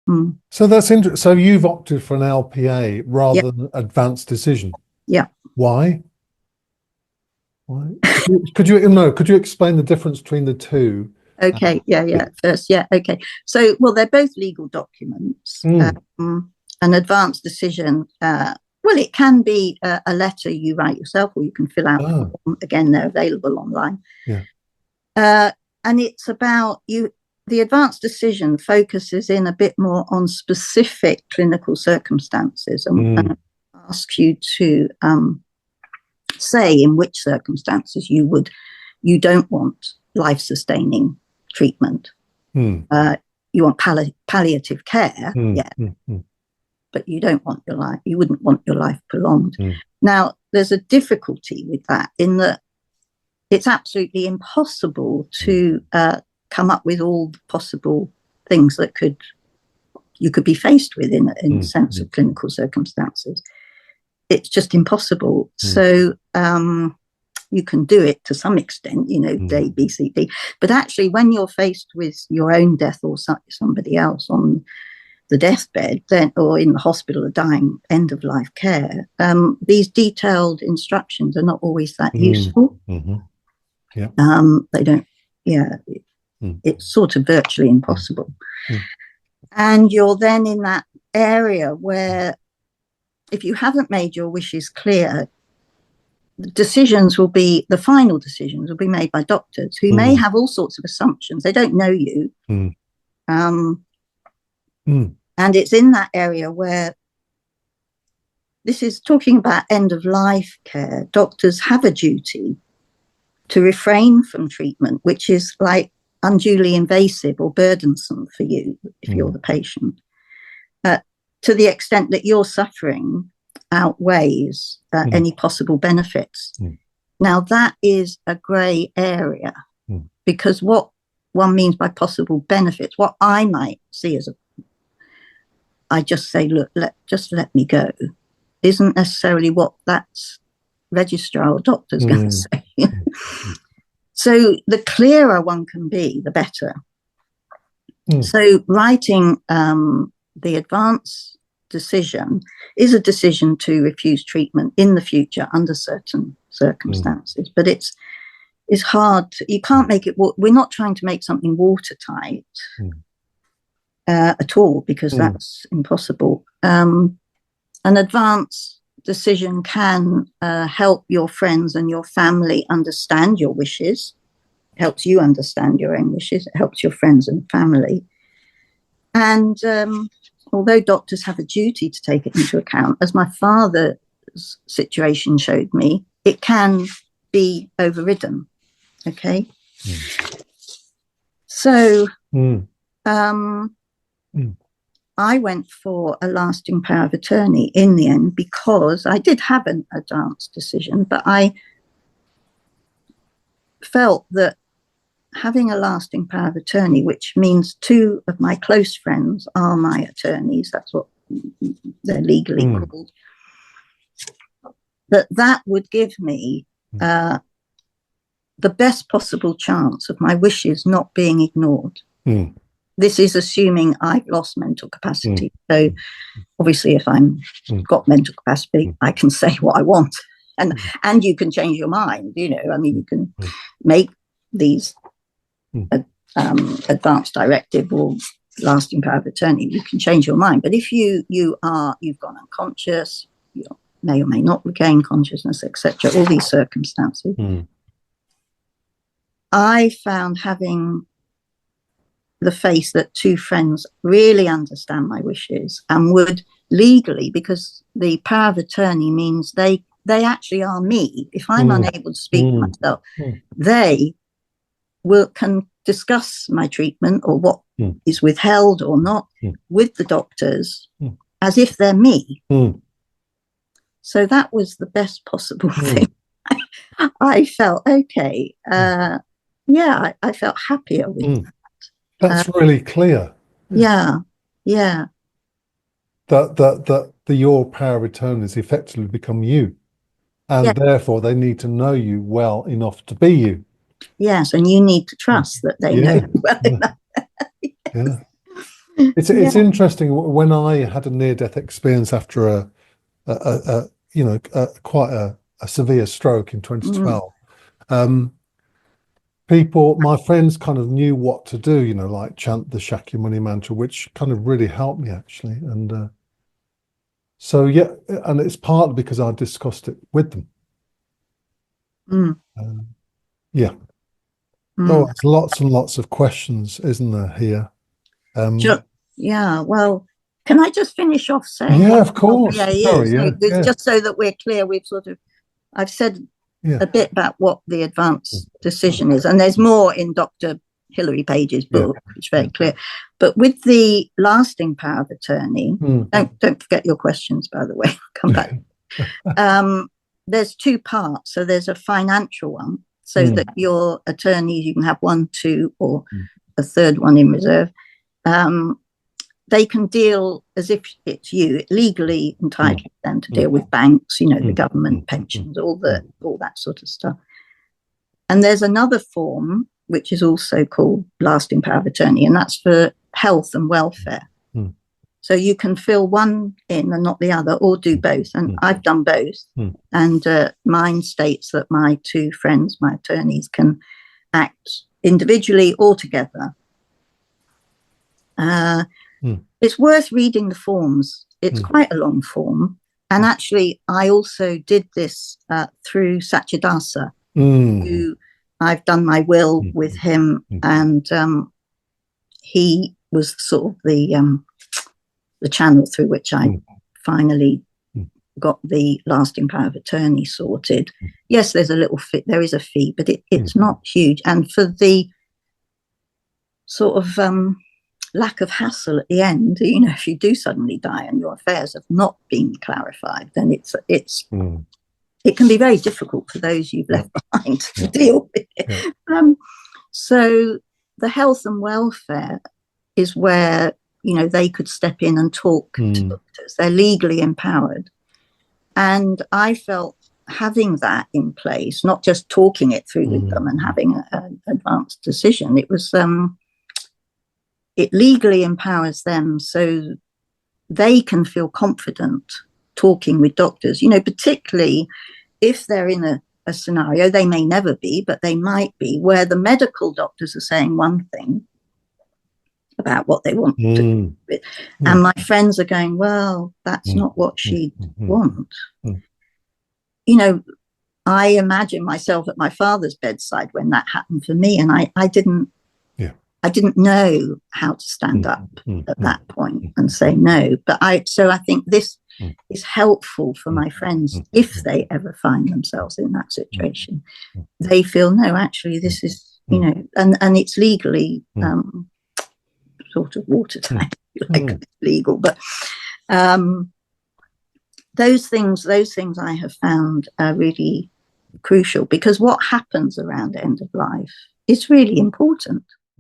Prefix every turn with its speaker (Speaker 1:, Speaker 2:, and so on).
Speaker 1: Mm.
Speaker 2: So that's interesting. So you've opted for an LPA
Speaker 1: Yeah.
Speaker 2: rather than advanced decision.
Speaker 1: Yeah.
Speaker 2: Why? Why? Could you explain the difference between the two?
Speaker 1: Okay. Yeah. First, yeah. Okay. So, well, they're both legal documents.
Speaker 2: Mm.
Speaker 1: An advanced decision. Well, it can be a letter you write yourself, or you can fill out.
Speaker 2: Ah,
Speaker 1: Again, they're available online.
Speaker 2: yeah.
Speaker 1: And it's about you. The advanced decision focuses in a bit more on specific clinical circumstances and asks you to say in which circumstances you don't want life-sustaining treatment.
Speaker 2: Mm.
Speaker 1: You want palliative care, yeah, but you wouldn't want your life prolonged. Now, there's a difficulty with that in that it's absolutely impossible to come up with all the possible things that you could be faced with in the sense of clinical circumstances. It's just impossible. So you can do it to some extent, A, B, C, D. But actually, when you're faced with your own death or somebody else on the deathbed, or in the hospital, or dying end of life care, these detailed instructions are not always that useful.
Speaker 2: Yeah.
Speaker 1: They don't. Yeah. It's sort of virtually impossible. And you're then in that area where, if you haven't made your wishes clear, the final decisions will be made by doctors who may have all sorts of assumptions. They don't know you. And it's in that area where, this is talking about end of life care, doctors have a duty to refrain from treatment, which is like unduly invasive or burdensome for you if you're the patient, to the extent that your suffering outweighs any possible benefits. Now, that is a grey area, because what one means by possible benefits, what I might see as I just say, look, just let me go, isn't necessarily what that's registrar or doctor's going to say. So the clearer one can be, the better. So writing the advance decision is a decision to refuse treatment in the future under certain circumstances, but it's hard. You can't make it. We're not trying to make something watertight at all, because that's impossible. An advance decision can help your friends and your family understand your wishes. It helps you understand your own wishes. It helps your friends and family. And although doctors have a duty to take it into account, as my father's situation showed me, it can be overridden. Okay. So I went for a lasting power of attorney in the end, because I did have an advance decision, but I felt that having a lasting power of attorney, which means two of my close friends are my attorneys, that's what they're legally called, that would give me the best possible chance of my wishes not being ignored. This is assuming I've lost mental capacity. So obviously, if I'm got mental capacity, I can say what I want, and you can change your mind. I mean, you can make these advanced directive or lasting power of attorney. You can change your mind, but if you've gone unconscious, you may or may not regain consciousness, etc. All these circumstances. I found having the faith that two friends really understand my wishes and would legally, because the power of attorney means they actually are me. If I'm unable to speak for myself, they can discuss my treatment or what is withheld or not with the doctors as if they're me. So that was the best possible thing. I felt okay. I felt happier with that.
Speaker 2: That's really clear.
Speaker 1: Yeah.
Speaker 2: That your power of attorney has effectively become you, and therefore they need to know you well enough to be you.
Speaker 1: Yes, and you need to trust that they know you well enough.
Speaker 2: Yeah. It's interesting. When I had a near-death experience after quite a severe stroke in 2012, my friends kind of knew what to do, like chant the Shakyamuni mantra, which kind of really helped me actually. And so, yeah, and it's partly because I discussed it with them. Yeah. Oh, there's lots and lots of questions, isn't there, here?
Speaker 1: Yeah, well, can I just finish off saying
Speaker 2: Yeah,
Speaker 1: what
Speaker 2: of course.
Speaker 1: VA
Speaker 2: Sorry,
Speaker 1: is?
Speaker 2: yeah.
Speaker 1: Just so that we're clear, I've said a bit about what the advanced decision is, and there's more in Dr. Hilary Page's book, which is very clear. But with the lasting power of attorney, don't forget your questions, by the way. Come back. There's two parts. So there's a financial one, so that your attorneys, you can have one, two, or a third one in reserve. They can deal as if it's you, legally entitled them to deal with banks, the government pensions, all that sort of stuff. And there's another form which is also called lasting power of attorney, and that's for health and welfare. So you can fill one in and not the other, or do both. And I've done both. And mine states that my two friends, my attorneys, can act individually or together. It's worth reading the forms. It's quite a long form. And actually, I also did this through Satyadasa, who I've done my will with him. And he was sort of the channel through which I finally got the lasting power of attorney sorted. Yes, there's a little fee. There is a fee, but it's not huge. And for the sort of lack of hassle at the end, if you do suddenly die and your affairs have not been clarified, then it can be very difficult for those you've left behind to deal with it. So the health and welfare is where they could step in and talk to doctors. They're legally empowered, and I felt having that in place, not just talking it through with them and having an advanced decision, it legally empowers them so they can feel confident talking with doctors, particularly if they're in a scenario, they may never be, but they might be, where the medical doctors are saying one thing about what they want to do with, and my friends are going, well, that's not what she'd want. I imagine myself at my father's bedside when that happened for me, and I didn't know how to stand up at that point and say no. But I think this is helpful for my friends if they ever find themselves in that situation. They feel, no, actually, this is, and it's legally sort of watertight, like legal. But those things I have found are really crucial, because what happens around end of life is really important.